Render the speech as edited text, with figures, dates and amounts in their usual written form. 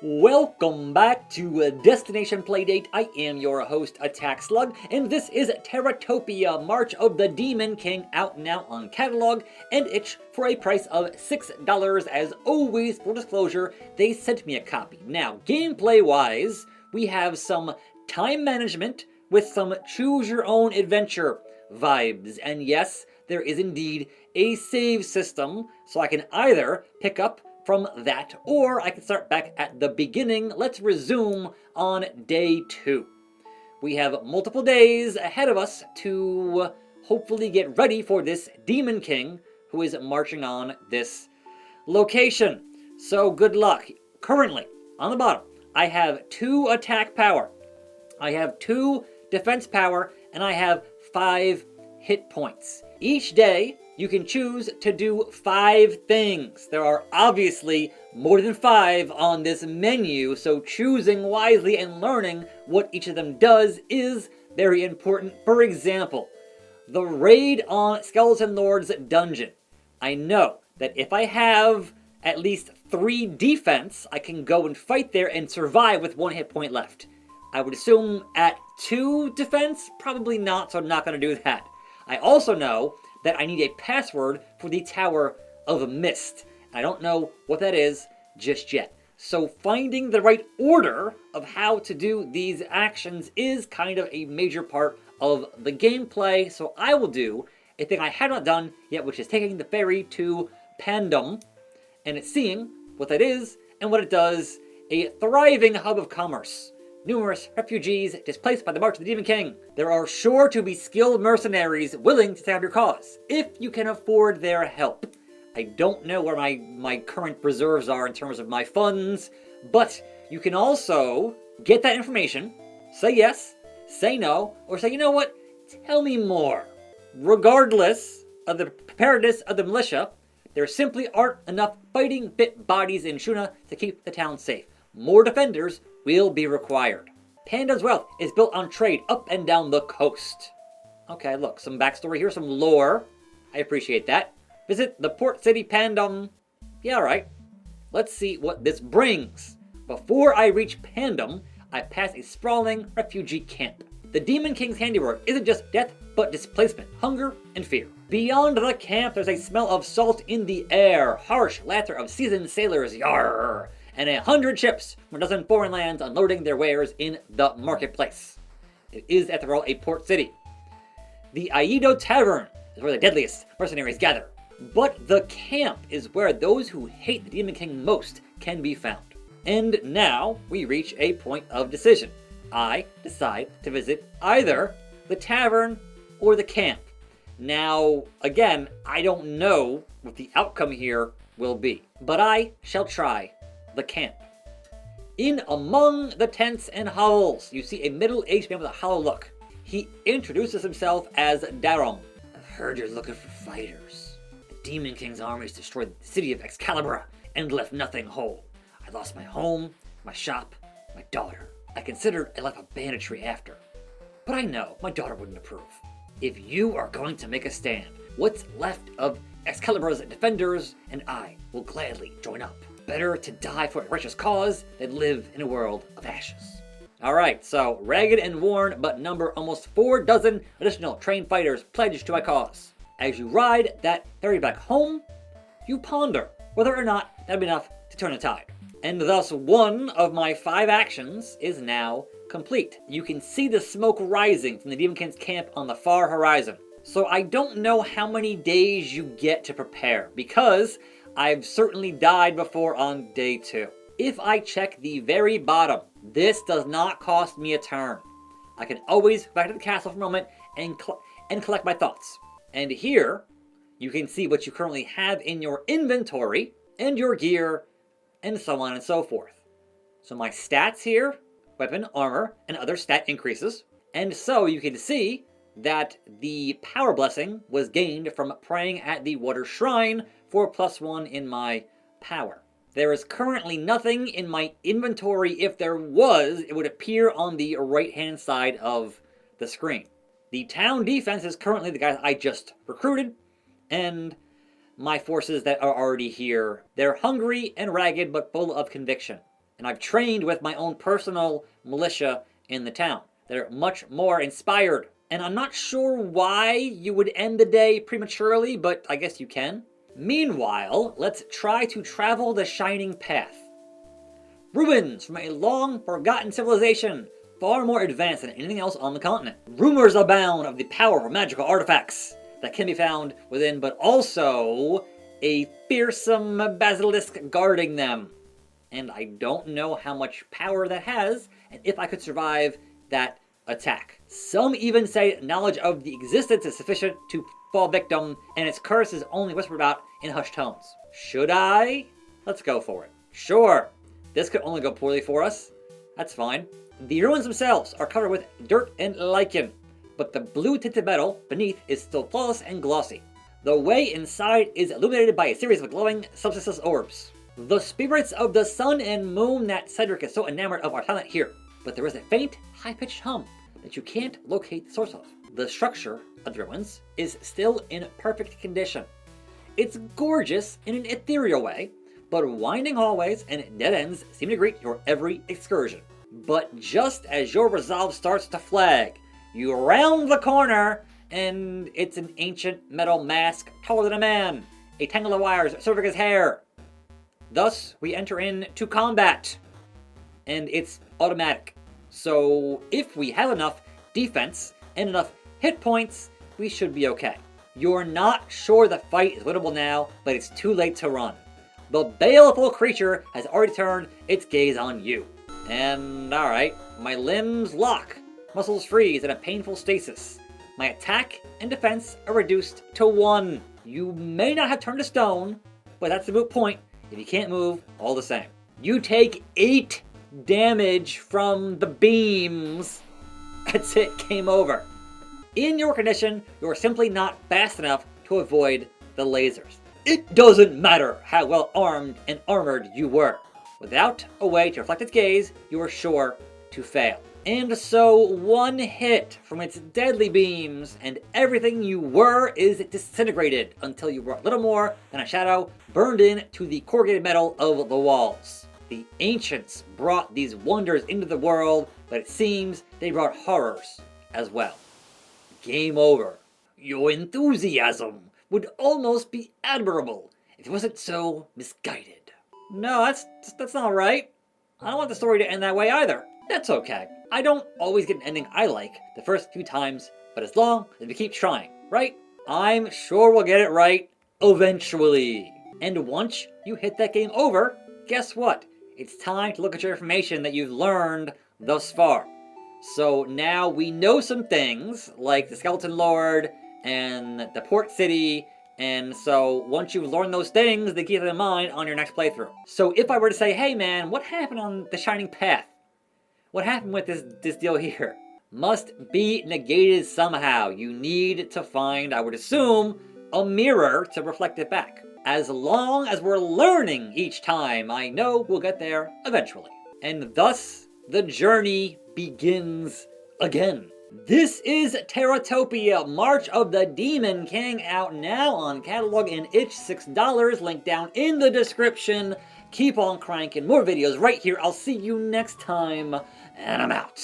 Welcome back to Destination Playdate. I am your host, Attack Slug, and this is Terratopia, March of the Demon King, out now on catalog and itch for a price of $6. As always, full disclosure, they sent me a copy. Now, gameplay-wise, we have some time management with some choose-your-own-adventure vibes. And yes, there is indeed a save system, so I can either pick up from that, or I can start back at the beginning. Let's resume on day 2. We have multiple days ahead of us to hopefully get ready for this Demon King who is marching on this location. So good luck. Currently, on the bottom, I have 2 attack power, I have 2 defense power, and I have 5 hit points. Each day, you can choose to do 5 things. There are obviously more than 5 on this menu, so choosing wisely and learning what each of them does is very important. For example, the raid on Skeleton Lord's dungeon. I know that if I have at least 3 defense, I can go and fight there and survive with 1 hit point left. I would assume at 2 defense, probably not, so I'm not going to do that. I also know that I need a password for the Tower of Mist. I don't know what that is just yet. So finding the right order of how to do these actions is kind of a major part of the gameplay. So I will do a thing I have not done yet, which is taking the ferry to Pandum and seeing what that is and what it does. A thriving hub of commerce. Numerous refugees displaced by the march of the Demon King. There are sure to be skilled mercenaries willing to take up your cause, if you can afford their help. I don't know where my current reserves are in terms of my funds, but you can also get that information, say yes, say no, or say, you know what, tell me more. Regardless of the preparedness of the militia, there simply aren't enough fighting fit bodies in Shuna to keep the town safe. More defenders will be required. Pandum's wealth is built on trade up and down the coast. Okay, look, some backstory here, some lore. I appreciate that. Visit the port city Pandum. Yeah, alright. Let's see what this brings. Before I reach Pandum, I pass a sprawling refugee camp. The Demon King's handiwork isn't just death, but displacement, hunger, and fear. Beyond the camp, there's a smell of salt in the air, harsh laughter of seasoned sailors, yarr, and 100 ships from a dozen foreign lands unloading their wares in the marketplace. It is, after all, a port city. The Aido Tavern is where the deadliest mercenaries gather, but the camp is where those who hate the Demon King most can be found. And now we reach a point of decision. I decide to visit either the tavern or the camp. Now, again, I don't know what the outcome here will be, but I shall try the camp. In among the tents and hovels, you see a middle-aged man with a hollow look. He introduces himself as Darum. I've heard you're looking for fighters. The Demon King's armies destroyed the city of Excalibur and left nothing whole. I lost my home, my shop, my daughter. I considered a life of banditry after. But I know my daughter wouldn't approve. If you are going to make a stand, what's left of Excalibur's defenders and I will gladly join up. Better to die for a righteous cause than live in a world of ashes. Alright, so ragged and worn, but number almost 4 dozen additional trained fighters pledged to my cause. As you ride that ferry back home, you ponder whether or not that'd be enough to turn the tide. And thus 1 of my 5 actions is now complete. You can see the smoke rising from the Demon King's camp on the far horizon. So I don't know how many days you get to prepare, because I've certainly died before on day 2. If I check the very bottom, this does not cost me a turn. I can always go back to the castle for a moment and collect my thoughts. And here, you can see what you currently have in your inventory, and your gear, and so on and so forth. So my stats here, weapon, armor, and other stat increases. And so you can see that the power blessing was gained from praying at the water shrine for +1 in my power. There is currently nothing in my inventory. If there was, it would appear on the right-hand side of the screen. The town defense is currently the guys I just recruited, and my forces that are already here. They're hungry and ragged, but full of conviction. And I've trained with my own personal militia in the town. They're much more inspired. And I'm not sure why you would end the day prematurely, but I guess you can. Meanwhile, let's try to travel the shining path. Ruins from a long-forgotten civilization, far more advanced than anything else on the continent. Rumors abound of the powerful magical artifacts that can be found within, but also a fearsome basilisk guarding them. And I don't know how much power that has, and if I could survive that attack. Some even say knowledge of the existence is sufficient to fall victim, and its curse is only whispered about in hushed tones. Should I? Let's go for it. Sure, this could only go poorly for us. That's fine. The ruins themselves are covered with dirt and lichen, but the blue tinted metal beneath is still flawless and glossy. The way inside is illuminated by a series of glowing substanceless orbs. The spirits of the sun and moon that Cedric is so enamored of are silent here, but there is a faint, high-pitched hum that you can't locate the source of. The structure of the ruins is still in perfect condition. It's gorgeous in an ethereal way, but winding hallways and dead ends seem to greet your every excursion. But just as your resolve starts to flag, you round the corner, and it's an ancient metal mask taller than a man, a tangle of wires serving his hair. Thus, we enter into combat, and it's automatic. So if we have enough defense and enough hit points, we should be okay. You're not sure the fight is winnable now, but it's too late to run. The baleful creature has already turned its gaze on you. And alright, my limbs lock, muscles freeze in a painful stasis. My attack and defense are reduced to 1. You may not have turned to stone, but that's the moot point if you can't move all the same. You take 8 damage from the beams. That's it, game over. In your condition, you're simply not fast enough to avoid the lasers. It doesn't matter how well armed and armored you were. Without a way to reflect its gaze, you are sure to fail. And so 1 hit from its deadly beams, and everything you were is disintegrated until you were little more than a shadow burned into the corrugated metal of the walls. The ancients brought these wonders into the world, but it seems they brought horrors as well. Game over. Your enthusiasm would almost be admirable if it wasn't so misguided. No, that's not right. I don't want the story to end that way either. That's okay. I don't always get an ending I like the first few times, but as long as we keep trying, right? I'm sure we'll get it right eventually. And once you hit that game over, guess what? It's time to look at your information that you've learned thus far. So now we know some things, like the Skeleton Lord and the Port City, and so once you've learned those things, they keep them in mind on your next playthrough. So if I were to say, hey man, what happened on the Shining Path? What happened with this deal here? Must be negated somehow. You need to find, I would assume, a mirror to reflect it back. As long as we're learning each time, I know we'll get there eventually. And thus, the journey begins again. This is Terratopia, March of the Demon King, out now on catalog and itch $6, link down in the description. Keep on cranking, more videos right here. I'll see you next time, and I'm out.